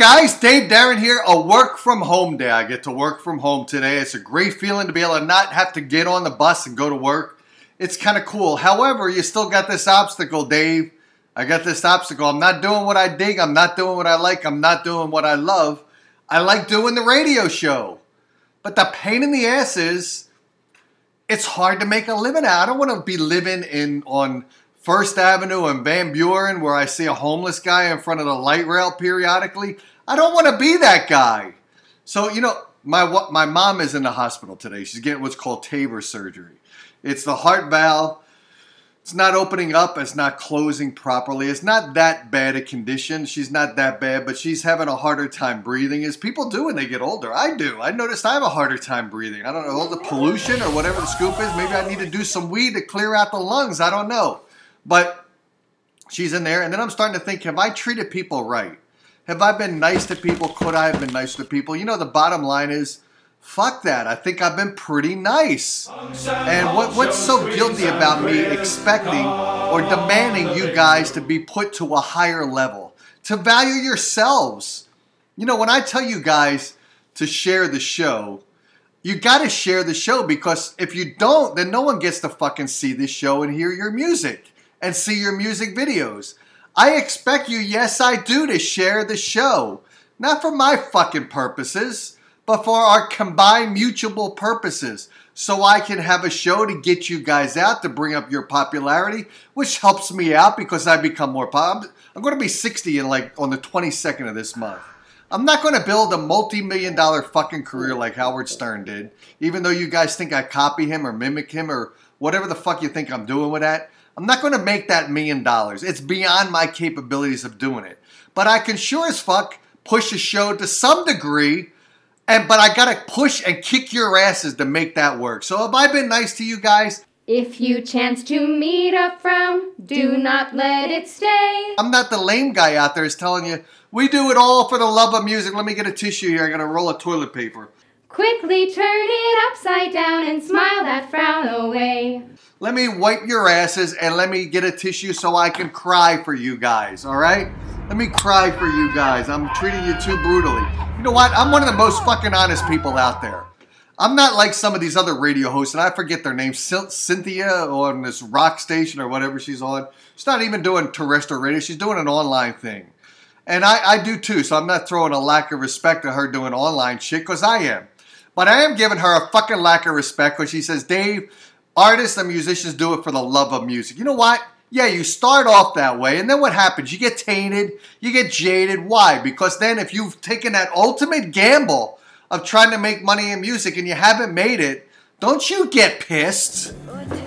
guys, Dave Darren here. A work from home day. I get to work from home today. It's a great feeling to be able to not have to get on the bus and go to work. It's kind of cool. However, you still got this obstacle, Dave. I got this obstacle. I'm not doing what I dig. I'm not doing what I like. I'm not doing what I love. I like doing the radio show. But the pain in the ass is, it's hard to make a living out. I don't want to be living on First Avenue and Van Buren where I see a homeless guy in front of the light rail periodically. I don't want to be that guy. So, you know, my mom is in the hospital today. She's getting what's called TAVR surgery. It's the heart valve. It's not opening up. It's not closing properly. It's not that bad a condition. She's not that bad, but she's having a harder time breathing, as people do when they get older. I do. I noticed I have a harder time breathing. I don't know, all the pollution or whatever the scoop is. Maybe I need to do some weed to clear out the lungs. I don't know. But she's in there, and then I'm starting to think, have I treated people right? Have I been nice to people? Could I have been nice to people? You know, the bottom line is, fuck that. I think I've been pretty nice. And what's so guilty about me expecting or demanding you guys to be put to a higher level? To value yourselves. You know, when I tell you guys to share the show, you got to share the show, because if you don't, then no one gets to fucking see this show and hear your music and see your music videos. I expect you, yes I do, to share the show. Not for my fucking purposes, but for our combined mutual purposes. So I can have a show to get you guys out, to bring up your popularity, which helps me out because I become more popular. I'm going to be 60 on the 22nd of this month. I'm not going to build a multi-million-dollar fucking career like Howard Stern did, even though you guys think I copy him or mimic him or whatever the fuck you think I'm doing with that. I'm not going to make that $1 million. It's beyond my capabilities of doing it. But I can sure as fuck push a show to some degree, but I got to push and kick your asses to make that work. So have I been nice to you guys? If you chance to meet a frown, do not let it stay. I'm not the lame guy out there who's telling you, we do it all for the love of music. Let me get a tissue here. I got to roll of toilet paper. Quickly turn it upside down and smile that frown away. Let me wipe your asses and let me get a tissue so I can cry for you guys, all right? Let me cry for you guys. I'm treating you too brutally. You know what? I'm one of the most fucking honest people out there. I'm not like some of these other radio hosts, and I forget their names. Cynthia on this rock station or whatever she's on. She's not even doing terrestrial radio. She's doing an online thing. And I do too, so I'm not throwing a lack of respect to her doing online shit, because I am. But I am giving her a fucking lack of respect when she says, Dave, artists and musicians do it for the love of music. You know what? Yeah, you start off that way, and then what happens? You get tainted, you get jaded. Why? Because then if you've taken that ultimate gamble of trying to make money in music and you haven't made it, don't you get pissed?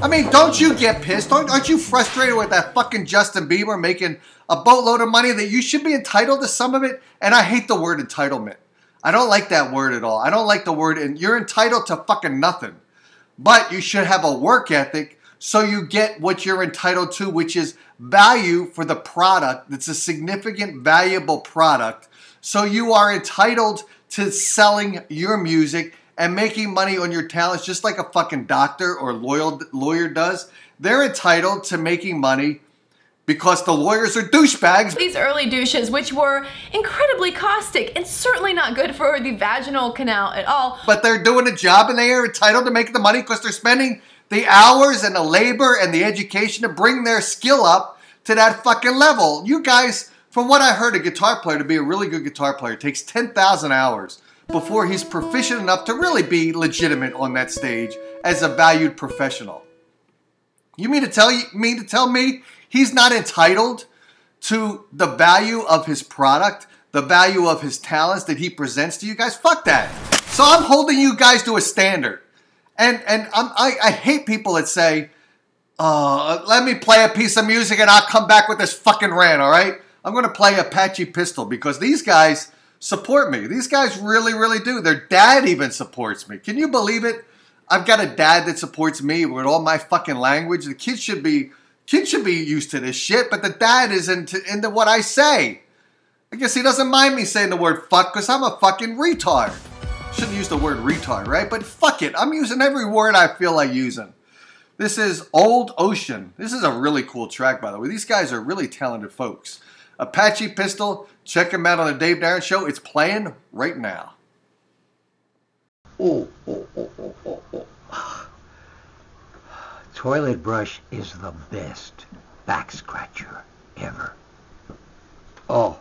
I mean, don't you get pissed? Aren't you frustrated with that fucking Justin Bieber making a boatload of money that you should be entitled to some of it? And I hate the word entitlement. I don't like that word at all. I don't like the word, and you're entitled to fucking nothing. But you should have a work ethic so you get what you're entitled to, which is value for the product. It's a significant, valuable product. So you are entitled to selling your music and making money on your talents, just like a fucking doctor or lawyer does. They're entitled to making money because the lawyers are douchebags. These early douches, which were incredibly caustic and certainly not good for the vaginal canal at all. But they're doing a job and they are entitled to make the money because they're spending the hours and the labor and the education to bring their skill up to that fucking level. You guys, from what I heard, a guitar player, to be a really good guitar player, takes 10,000 hours before he's proficient enough to really be legitimate on that stage as a valued professional. You mean to tell me he's not entitled to the value of his product, the value of his talents that he presents to you guys? Fuck that. So I'm holding you guys to a standard. And I hate people that say, let me play a piece of music and I'll come back with this fucking rant, all right? I'm going to play Apache Pistol because these guys support me. These guys really, really do. Their dad even supports me. Can you believe it? I've got a dad that supports me with all my fucking language. The kids should be used to this shit, but the dad is into what I say. I guess he doesn't mind me saying the word fuck because I'm a fucking retard. Shouldn't use the word retard, right? But fuck it. I'm using every word I feel like using. This is Old Ocean. This is a really cool track, by the way. These guys are really talented folks. Apache Pistol. Check him out on the Dave Darren Show. It's playing right now. Oh. Toilet brush is the best back scratcher ever. Oh.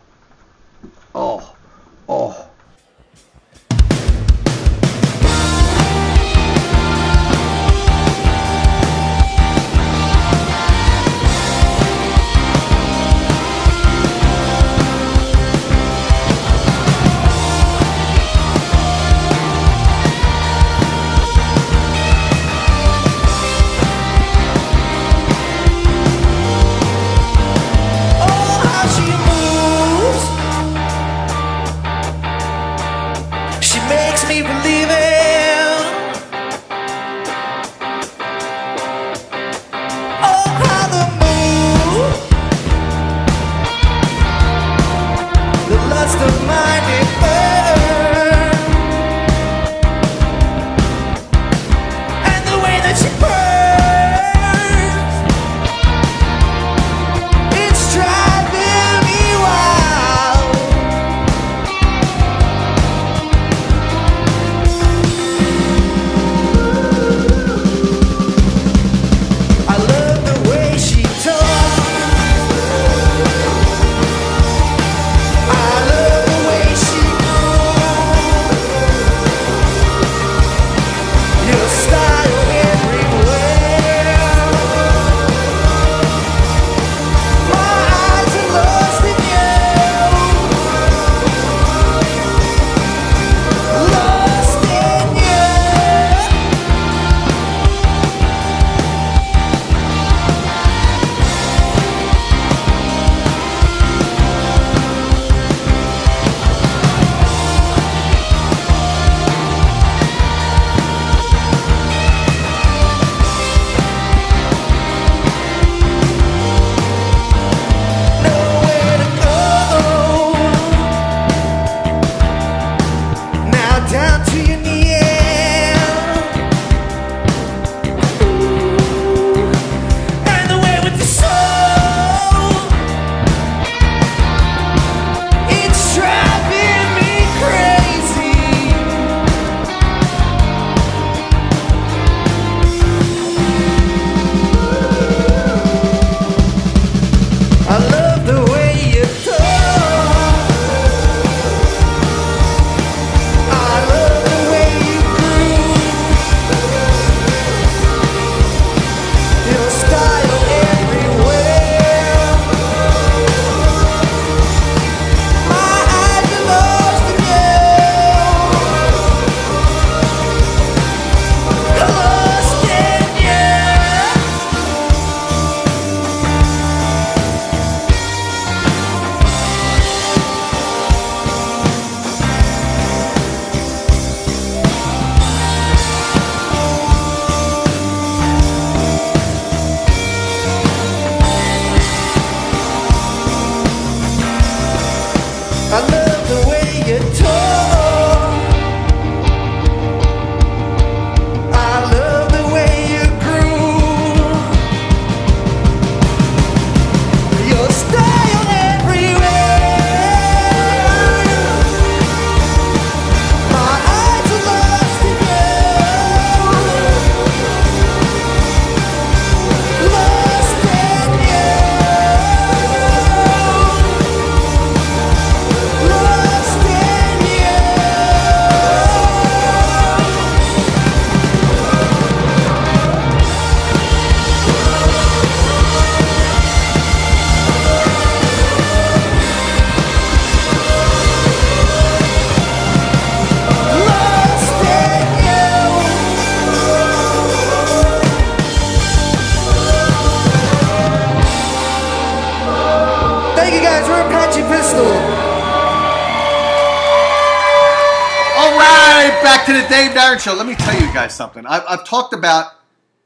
Back to the Dave Darren Show. Let me tell you guys something. I've talked about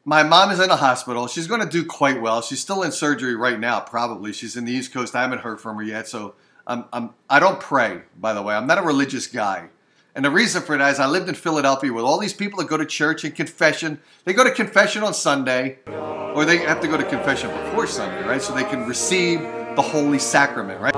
my mom is in a hospital. She's going to do quite well. She's still in surgery right now, probably. She's in the East Coast. I haven't heard from her yet, so I don't pray, by the way. I'm not a religious guy. And the reason for that is I lived in Philadelphia with all these people that go to church and confession. They go to confession on Sunday, or they have to go to confession before Sunday, right? So they can receive the the Holy Sacrament, right?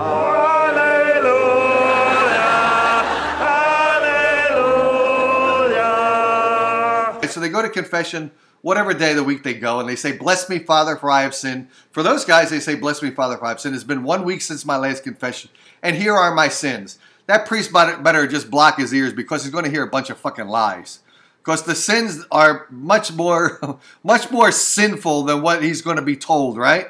So they go to confession whatever day of the week they go, and they say, "Bless me, Father, for I have sinned." For those guys, they say, "Bless me, Father, for I have sinned. It's been 1 week since my last confession, and here are my sins." That priest better just block his ears, because he's going to hear a bunch of fucking lies. Because the sins are much more sinful than what he's going to be told, right?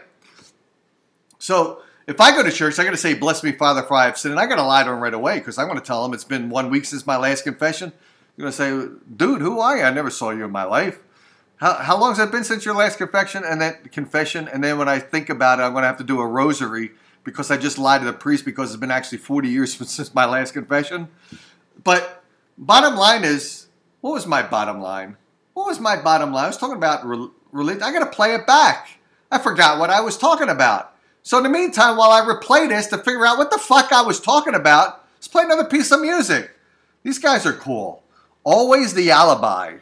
So if I go to church, I got to say, "Bless me, Father, for I have sinned," and I got to lie to him right away, because I'm going to tell him it's been 1 week since my last confession. I'm going to say, "Dude, who are you? I never saw you in my life. How long has it been since your last confession?" And then when I think about it, I'm going to have to do a rosary, because I just lied to the priest, because it's been actually 40 years since my last confession. But bottom line is, what was my bottom line? What was my bottom line? I was talking about religion. I got to play it back. I forgot what I was talking about. So in the meantime, while I replay this to figure out what the fuck I was talking about, let's play another piece of music. These guys are cool. Always the Alibi.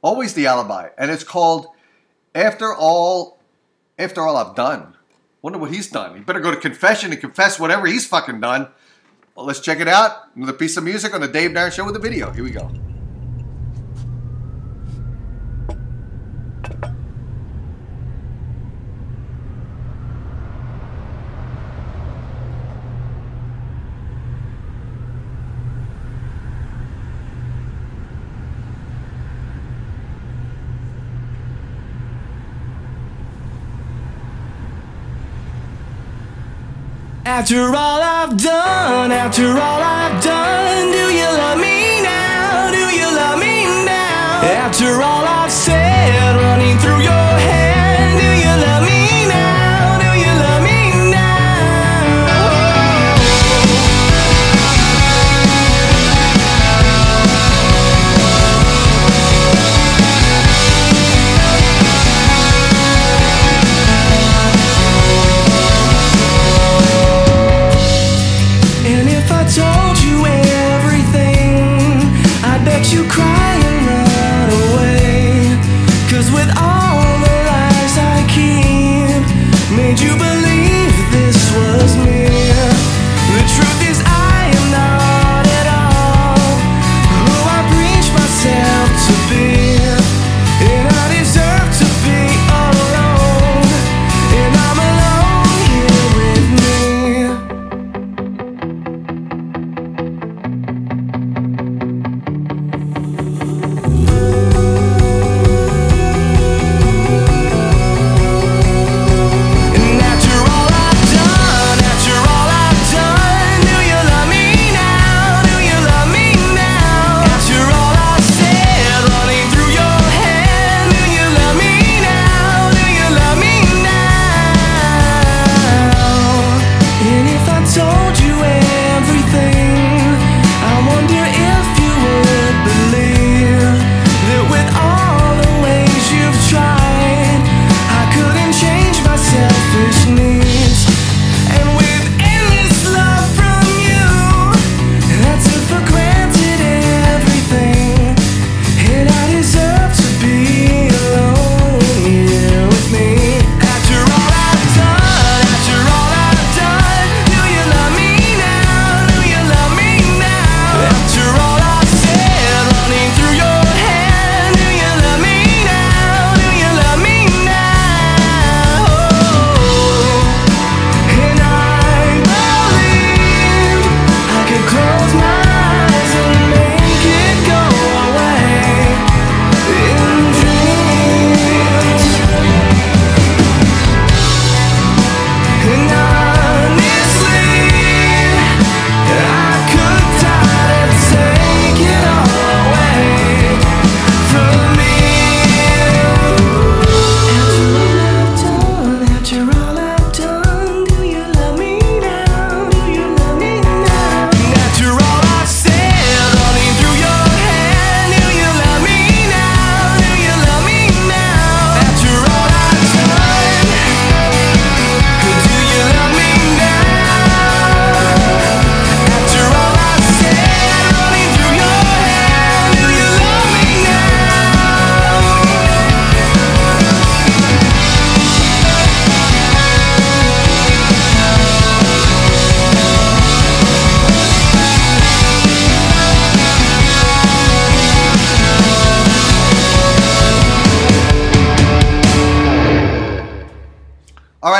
Always the Alibi. And it's called After All I've Done. Wonder what he's done. He better go to confession and confess whatever he's fucking done. Well, let's check it out. Another piece of music on the Dave Darren Show with a video. Here we go. After all I've done, do you love me now? Do you love me now? After all I've said, running through your head, do you love me now? Do you love me told you everything, I bet you cry and run away. 'Cause with all the lies I keep, made you believe this was me. The truth is I am not at all who I preach myself to be. And I deserve to be alone, and I'm alone here with me.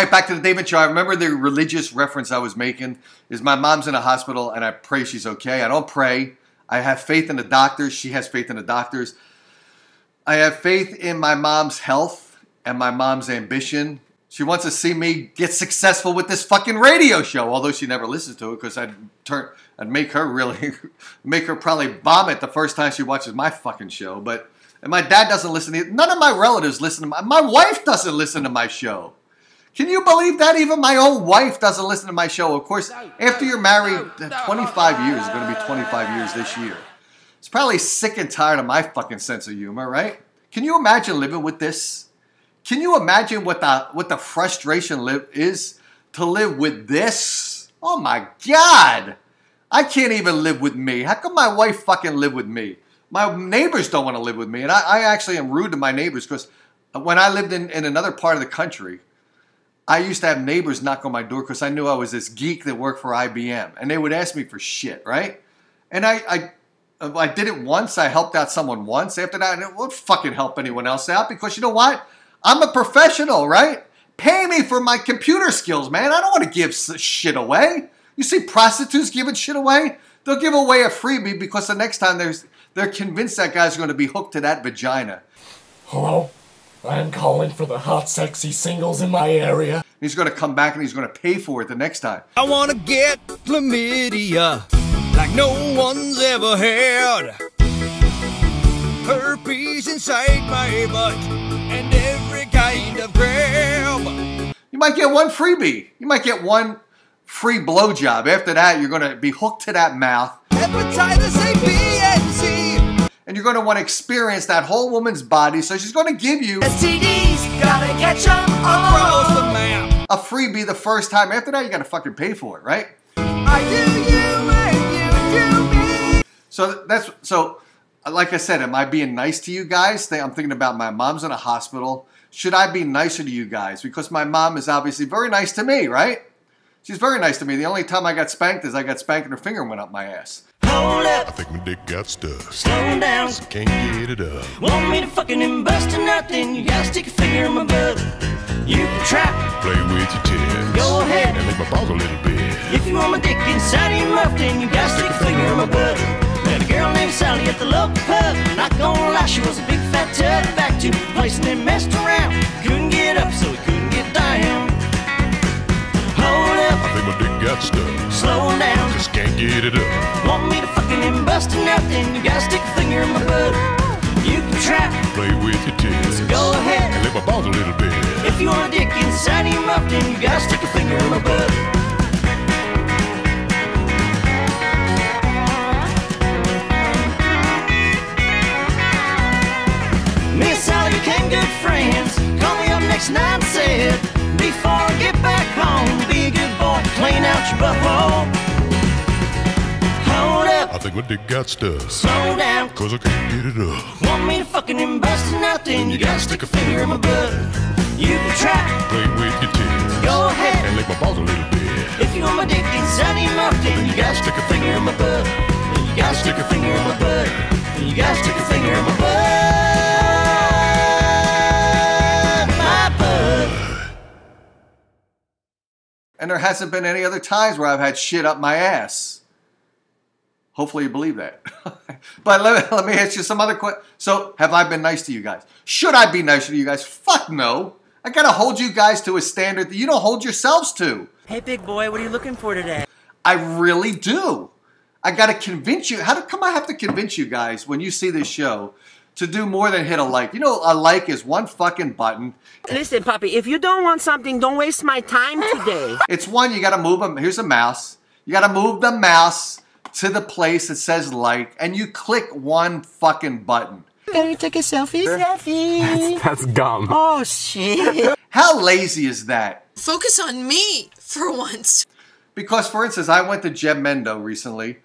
right, back to the David Show. I remember the religious reference I was making is my mom's in a hospital and I pray she's okay. I don't pray. I have faith in the doctors. She has faith in the doctors. I have faith in my mom's health and my mom's ambition. She wants to see me get successful with this fucking radio show, although she never listens to it because I'd make her probably vomit the first time she watches my fucking show. And my dad doesn't listen to it. None of my relatives listen to my wife doesn't listen to my show. Can you believe that? Even my own wife doesn't listen to my show. Of course, after you're married, 25 years, it's going to be 25 years this year. It's probably sick and tired of my fucking sense of humor, right? Can you imagine living with this? Can you imagine what the frustration is to live with this? Oh my God. I can't even live with me. How come my wife fucking live with me? My neighbors don't want to live with me. And I actually am rude to my neighbors because when I lived in another part of the country, I used to have neighbors knock on my door because I knew I was this geek that worked for IBM. And they would ask me for shit, right? And I did it once. I helped out someone once. After that, I won't fucking help anyone else out because you know what? I'm a professional, right? Pay me for my computer skills, man. I don't want to give shit away. You see prostitutes giving shit away? They'll give away a freebie because the next time they're convinced that guy's going to be hooked to that vagina. Hello? I'm calling for the hot, sexy singles in my area. He's going to come back and he's going to pay for it the next time. I want to get chlamydia like no one's ever had. Herpes inside my butt and every kind of grab. You might get one freebie. You might get one free blowjob. After that, you're going to be hooked to that mouth. Hepatitis A, B, and C. And you're going to want to experience that whole woman's body. So she's going to give you STDs, gotta catch 'em across the map. a freebie the first time. After that, you got to fucking pay for it, right? I do you and you do me. So like I said, am I being nice to you guys? I'm thinking about my mom's in a hospital. Should I be nicer to you guys? Because my mom is obviously very nice to me, right? She's very nice to me. The only time I got spanked is I got spanked and her finger went up my ass. Hold up. I think my dick got stuck. Slow down. Can't get it up. Want me to fucking bust or nothing? You gotta stick a finger in my butt. You can try. Play with your tits. Go ahead. And lick my balls a little bit. If you want my dick inside of your mouth, then you gotta stick a finger in my butt. Met a girl named Sally at the local pub. Not gonna lie, she was a big fat tub. Back to the place and they messed around. Couldn't get up, so we couldn't get down. Hold up. I think my dick got stuck. Slow down. Just can't get it up. Want me to fucking bust or nothing? You gotta stick a finger in my butt. You can try. Play with your tits. Go ahead. And lick my balls a little bit. If you want a dick inside of your mouth, then you gotta stick a finger in my butt. Me and Sally became good friends. Call me up next night and said, before I get back home, be a good boy, clean out your butthole. Hold up. I think my dick got stuck. Slow down. Cause I can't get it up. Want me to fucking bust or nothing? You gotta stick a finger in my butt. You can try. Play with your tits. Go ahead. And lick my balls a little bit. If you want my dick inside of your mouth, then you gotta stick a finger in my butt. You gotta stick a finger in my butt. You gotta stick a finger in my butt. My butt. And there hasn't been any other times where I've had shit up my ass. Hopefully you believe that. But let me ask you some other questions. So, have I been nice to you guys? Should I be nicer to you guys? Fuck no. I gotta hold you guys to a standard that you don't hold yourselves to. Hey, big boy, what are you looking for today? I really do. I gotta convince you. How come I have to convince you guys when you see this show to do more than hit a like? You know, a like is one fucking button. Listen, Poppy, if you don't want something, don't waste my time today. It's one, you gotta move them. Here's a mouse. You gotta move the mouse to the place that says like, and you click one fucking button. Can you take a selfie? Selfie. That's dumb. Oh, shit. How lazy is that? Focus on me for once. Because, for instance, I went to Jamendo recently.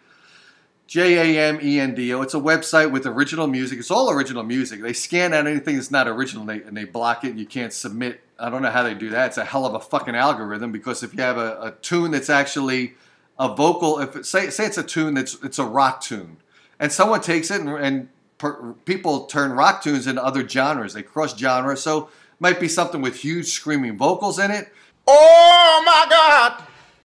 Jamendo. It's a website with original music. It's all original music. They scan out anything that's not original and they block it and you can't submit. I don't know how they do that. It's a hell of a fucking algorithm because if you have a tune that's actually a vocal, if say it's a tune it's a rock tune, and someone takes it and people turn rock tunes into other genres. They cross genres, so it might be something with huge screaming vocals in it, Oh my God!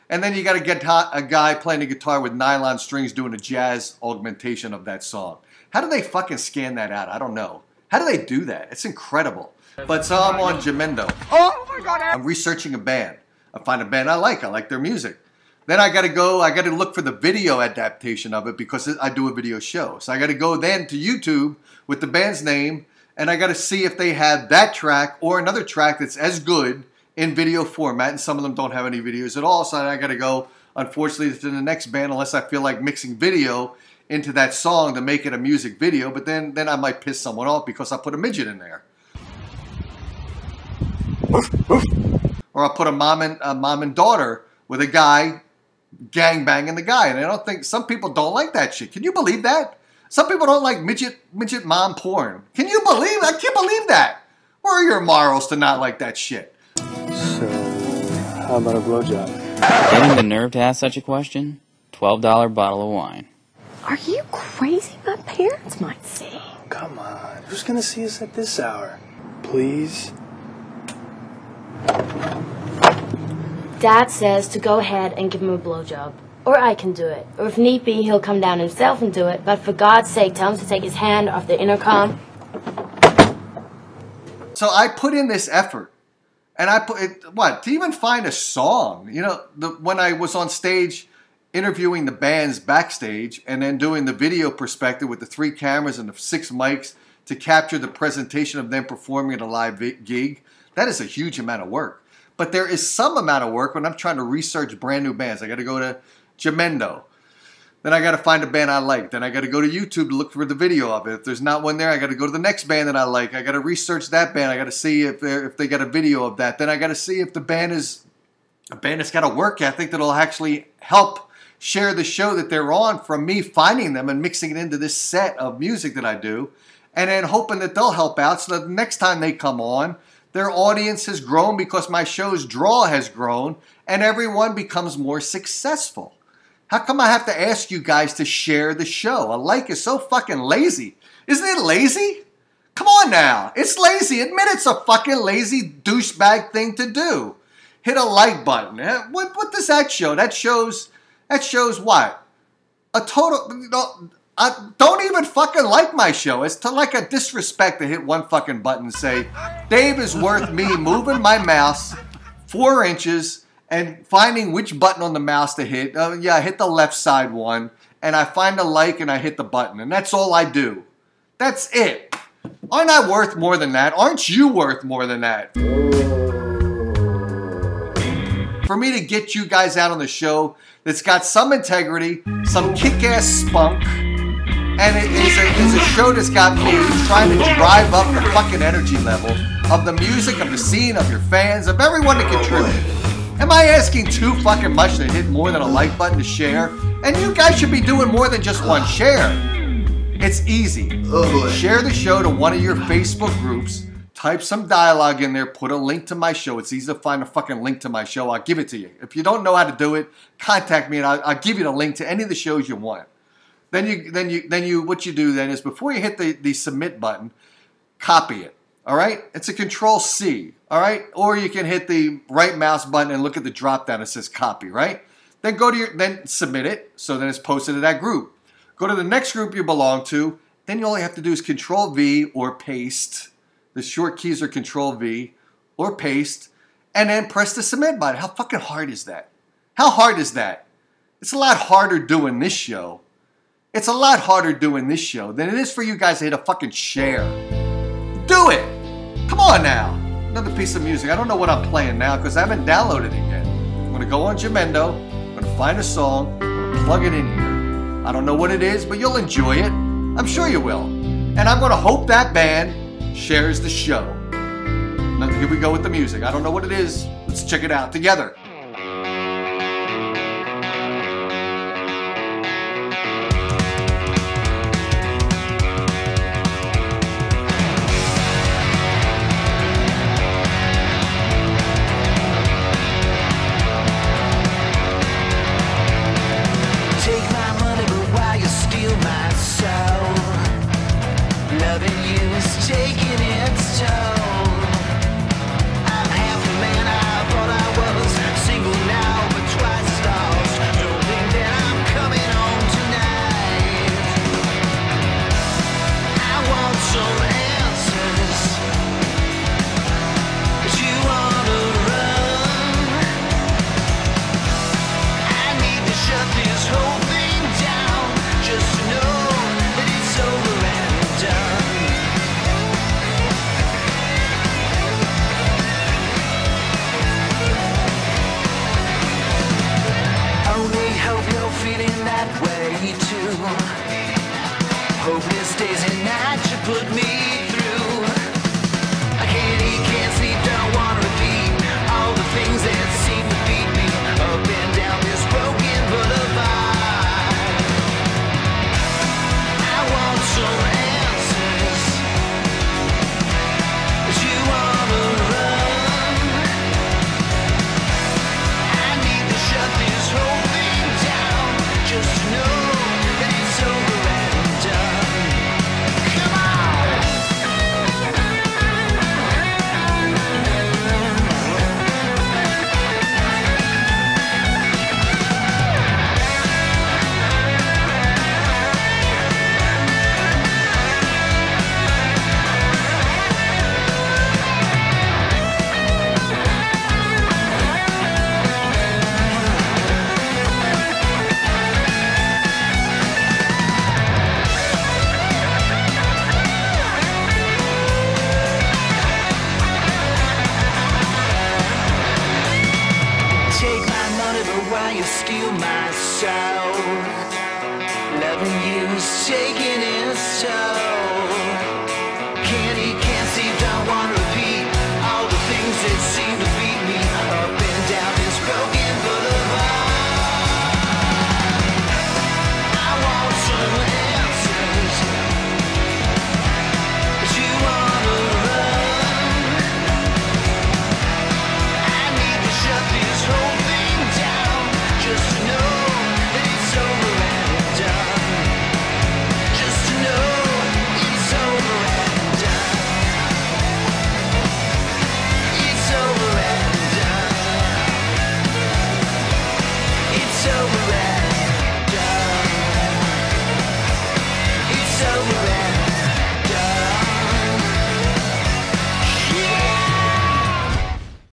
And then you got a guy playing a guitar with nylon strings doing a jazz augmentation of that song. How do they fucking scan that out? I don't know. How do they do that? It's incredible. But so I'm on Jamendo. Oh my God! I'm researching a band. I find a band I like their music. Then I got to look for the video adaptation of it because I do a video show. So I got to go then to YouTube with the band's name, and I got to see if they have that track or another track that's as good in video format, and some of them don't have any videos at all. So I got to go, unfortunately, to the next band unless I feel like mixing video into that song to make it a music video. But then I might piss someone off because I put a midget in there. Or I'll put a mom and daughter with a guy gangbanging the guy. And I don't think, some people don't like that shit. Can you believe that? Some people don't like midget mom porn. Can you believe? I can't believe that. Where are your morals to not like that shit? So, how about a blowjob? Getting the nerve to ask such a question? $12 bottle of wine. Are you crazy? My parents might see. Come on, who's gonna see us at this hour? Please? Dad says to go ahead and give him a blowjob. Or I can do it. Or if need be, he'll come down himself and do it. But for God's sake, tell him to take his hand off the intercom. So I put in this effort. And I put it, to even find a song. You know, when I was on stage interviewing the bands backstage and then doing the video perspective with the 3 cameras and the 6 mics to capture the presentation of them performing at a live gig, that is a huge amount of work. But there is some amount of work when I'm trying to research brand new bands. I got to go to Jamendo. Then I got to find a band I like. Then I got to go to YouTube to look for the video of it. If there's not one there, I got to go to the next band that I like. I got to research that band. I got to see if they got a video of that. Then I got to see if the band is a band that's got a work ethic that'll actually help share the show that they're on from me finding them and mixing it into this set of music that I do. And then hoping that they'll help out so that the next time they come on, their audience has grown because my show's draw has grown and everyone becomes more successful. How come I have to ask you guys to share the show? A like is so fucking lazy. Isn't it lazy? Come on now. It's lazy. Admit it's a fucking lazy douchebag thing to do. Hit a like button. What does that show? That shows what? A total... don't even fucking like my show. It's to like a disrespect to hit one fucking button and say, Dave is worth me moving my mouse 4 inches and finding which button on the mouse to hit. Yeah, I hit the left side one, and I find a like and I hit the button, and that's all I do. That's it. Aren't I worth more than that? Aren't you worth more than that? For me to get you guys out on the show that's got some integrity, some kick-ass spunk, and it is a show that's got me trying to drive up the fucking energy level of the music, of the scene, of your fans, of everyone to contribute. Am I asking too fucking much to hit more than a like button to share? And you guys should be doing more than just one share. It's easy. Share the show to one of your Facebook groups, type some dialogue in there, put a link to my show. It's easy to find a fucking link to my show. I'll give it to you. If you don't know how to do it, contact me and I'll give you the link to any of the shows you want. Then what you do then is before you hit the submit button, copy it. All right? It's a Control-C. All right? Or you can hit the right mouse button and look at the drop down that says copy, right? Then then submit it, so then it's posted to that group. Go to the next group you belong to. Then you all you have to do is Control-V or paste. The short keys are Control-V or paste, and then press the submit button. How fucking hard is that? How hard is that? It's a lot harder doing this show. It's a lot harder doing this show than it is for you guys to hit a fucking share. Do it! Come on now. Another piece of music. I don't know what I'm playing now because I haven't downloaded it yet. I'm going to go on Jamendo. I'm going to find a song. I'm going to plug it in here. I don't know what it is, but you'll enjoy it. I'm sure you will. And I'm going to hope that band shares the show. Now, here we go with the music. I don't know what it is. Let's check it out together. Taking its toll. I'm half the man I thought I was. put me through. I can't eat, can't sleep, don't want to repeat all the things that seem to beat me up and down this broken boulevard. I want some answers, but you wanna run. I need to shut this whole thing down, just to know that it's over and done. Come on! Take my money, but why you steal my soul? Loving you is taking it